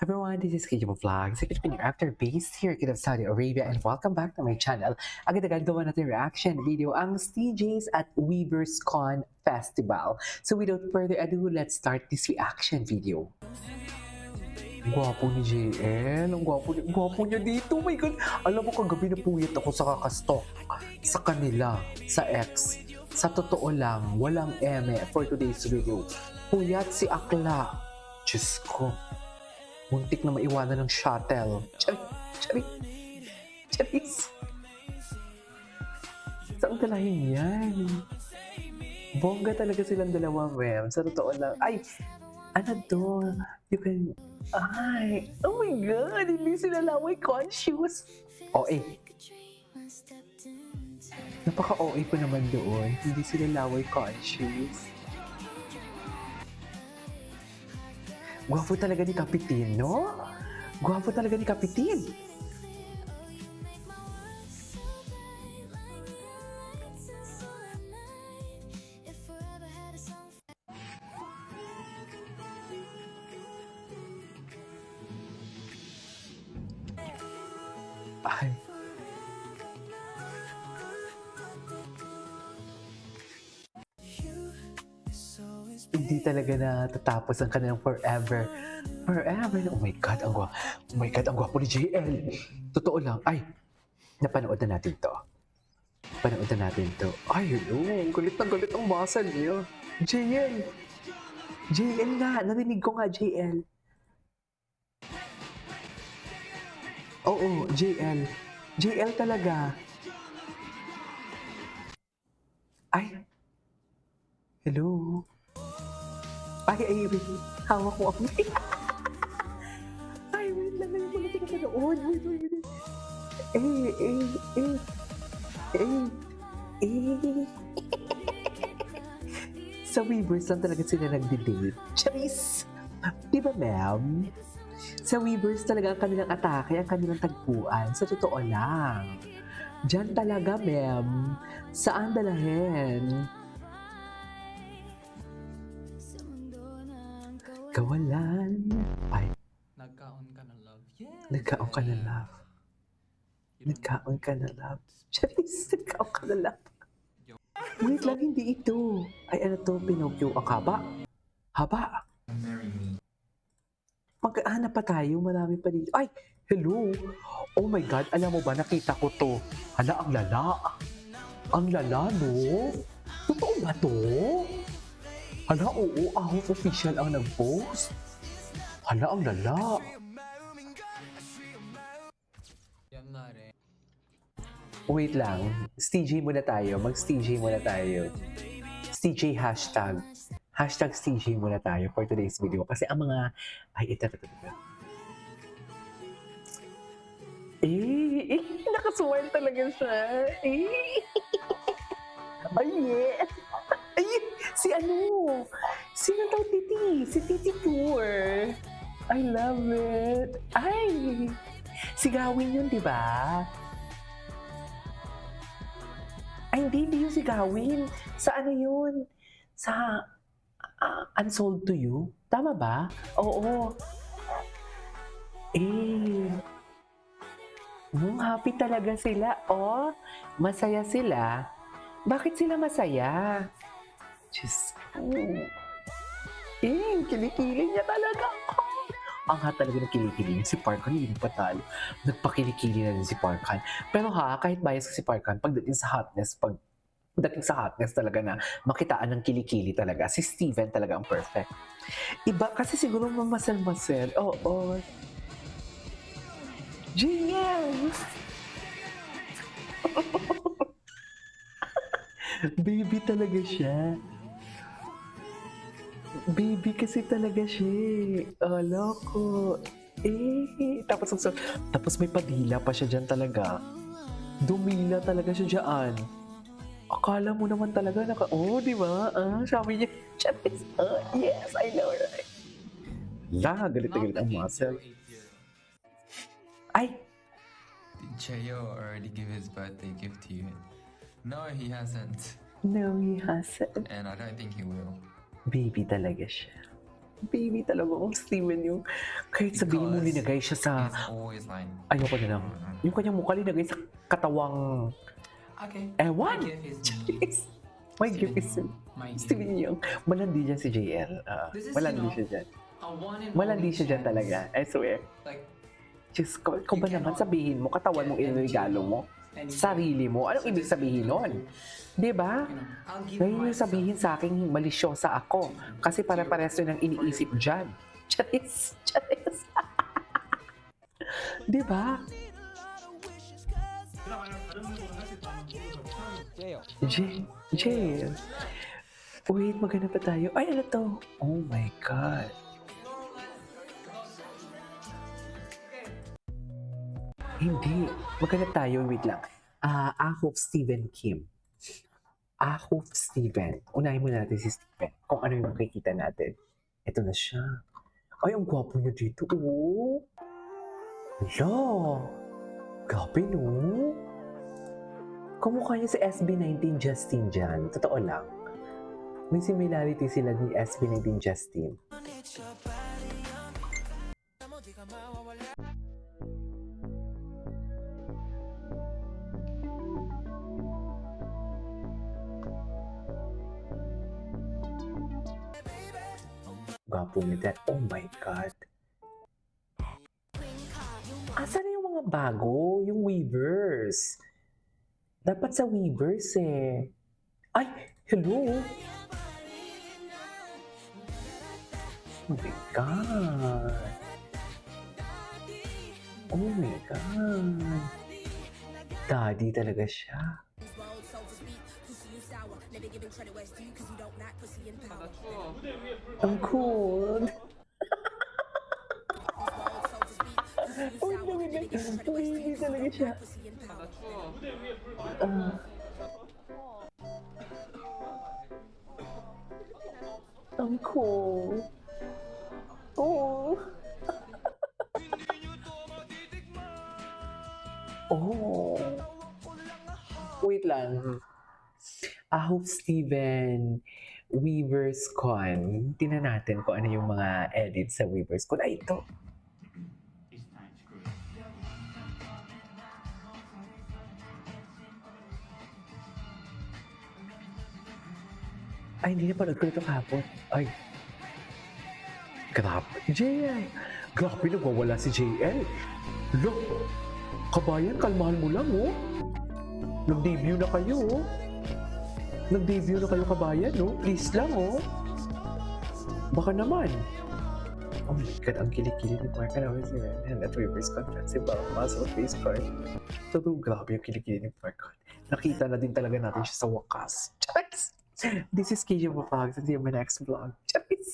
Everyone, this is Kijimo Vlogs, a Filipino actor based here in Saudi Arabia, and welcome back to my channel. Agad-agad gawa natin reaction video ang TJs at Weavers Con Festival. So without further ado, let's start this reaction video. Gwapo ni JL, ang gwapo niya dito, oh my god. Alam mo, kagabi na puyat ako sa kakastok sa kanila, sa X. Sa totoo lang, walang eme for today's video. Puyat si Akla. Diyos ko. Muntik na maiwanan ng shuttle. Charis. Saan dalahin yan? Bongga talaga silang dalawa, ma'am. Sa totoo lang. Ay, ano to? You can... Ay, oh my God! Hindi sila laway conscious. OA. Napaka-OA ko naman doon. Hindi sila laway conscious. Gwapo talaga ni Kapitin, no? Gwapo talaga ni Kapitin. Ay. Hindi talaga natatapos ang kanilang forever. Forever. Oh my God, ang gwapo. Oh my God, ang gwapo ni JL. Totoo lang. Ay, napanood na natin to. Panood na natin to. Ay, yun. Galit na galit ang muscle niya. JL. JL nga. Narinig ko nga, JL. Oo, JL. JL talaga. Ay. Hello. Ay, wait. Hawak mo ako. Ay, wait lang. Ngayon ko na pinapanood. Wait. Sa Weavers lang talaga sila nagde-date. Charis! Di ba, ma'am? Sa Weavers talaga ang kanilang atake, ang kanilang tagpuan. Sa totoo lang. Diyan talaga, ma'am. Saan dalahin? Kawalan. Ay. Nagkaon ka ng love. Yeah. Nagkaon ka ng love. Nagkaon ka ng love. Charis, nagkaon ka ng love. Wait lang, hindi ito. Ay, ano to? Pinocchio. Ang haba. Haba. Marry me. Magkahanap pa tayo. Marami pa dito. Ay, hello. Oh my God, alam mo ba, nakita ko to. Hala, ang lala. Ang lala, no? Totoo ba to? Hala, oo, Ahos official ang nag-post. Hala, ang lala. Yan na rin. Wait lang. STJ muna tayo. Mag-STJ muna tayo. STJ hashtag. Hashtag STJ muna tayo for today's video. Kasi ang mga... Ay, ito. Nakaswile talaga siya. Ay, yes. Ay, si ano? Sino daw Titi? Si Titi Tour. I love it. Ay, si Gawin yun, di ba? Ay, hindi yung si Gawin. Sa ano yun? Sa Unsold to You? Tama ba? Oo. Happy talaga sila. Oh, masaya sila. Bakit sila masaya? Diyos ko. Kilikili niya talaga ako. Ang talaga ng kilikili niya. Si Parkan, hindi patalo. Nagpakilikili na rin si Parkan. Pero kahit bias si Parkan, pagdating sa hotness talaga na makitaan ng kilikili talaga. Si Steven talaga ang perfect. Iba, kasi siguro mamasal-masal. Oo. JL! Baby talaga siya. Baby kasi talaga siya. Ala ko. Tapos may padila pa siya dyan talaga. Dumila talaga siya dyan. Akala mo naman talaga di ba? Sabi niya, yes, I know, right? Galit na galit ang muscle. Ay! Did Cheo already give his birthday gift to you? No, he hasn't. No, he hasn't. And I don't think he will. Baby talaga siya. Baby talaga, Steven yung kahit sabihin mo Because linagay siya sa, He's always lying. ayoko na lang, yung kanyang mukha linagay sa katawang, Okay. ewan! My gift is Jeez. My gift is my gift. Steven Young. Malandi dyan si JL. This is, Malandi siya dyan. a one and Malandi only siya dyan chance. talaga. I swear. Like, Diyos ko, ikaw ba You naman cannot sabihin mo, katawan mong get iniregalo mo? anything. Sarili mo? Anong ibig sabihin nun? Di ba? I'll give Ngayon yung myself. sabihin sa akin, malisyosa ako. Kasi para-pareso ng iniisip dyan. Charis! Charis! Di ba? Jail. Wait, maghanap pa tayo. Ay, ano to? Oh my God. Hindi. Maghanap tayo. Wait lang. Ahop Stephen Kim. Ahop Steven. Unahin muna natin si Steven. Kung ano yung makikita natin. Ito na siya. Ay, ang gwapo niya dito. Oh. Hala. Grabe, no? Kamukha niya si SB19 Justin dyan. Totoo lang. May similarity sila ni SB19 Justin. Gwapo niya dyan. Oh my God. Asa na yung mga bago? Yung Weavers. Dapat sa Weavers eh. Ay! Hello! Oh my God! Oh my God! Daddy talaga siya. Ang cool! Oh my God! Baby talaga siya. Ang cool. Oh. Oh. Wait lang. Ahop Steven Weavers Con. Tingnan natin kung ano yung mga edits sa Weavers Con. Ay, ito. Ay, hindi na panood ko ito kahapon. Ay. Grabe. JL. Grabe, nagwawala si JL. Look. Kabayan, kalmahan mo lang, oh. Nag-debut na kayo, oh. Nag-debut na kayo, kabayan, oh. Please lang, oh. Baka naman. Oh my God, ang kilikili ni Mark. Ano si Renan at Weavers Contract si Bang Muscle Face Card. Totoo, grabe yung kilikili ni Mark. Nakita na din talaga natin siya sa wakas. Charis! This is KJ Mapags and see you in my next vlog. Charis!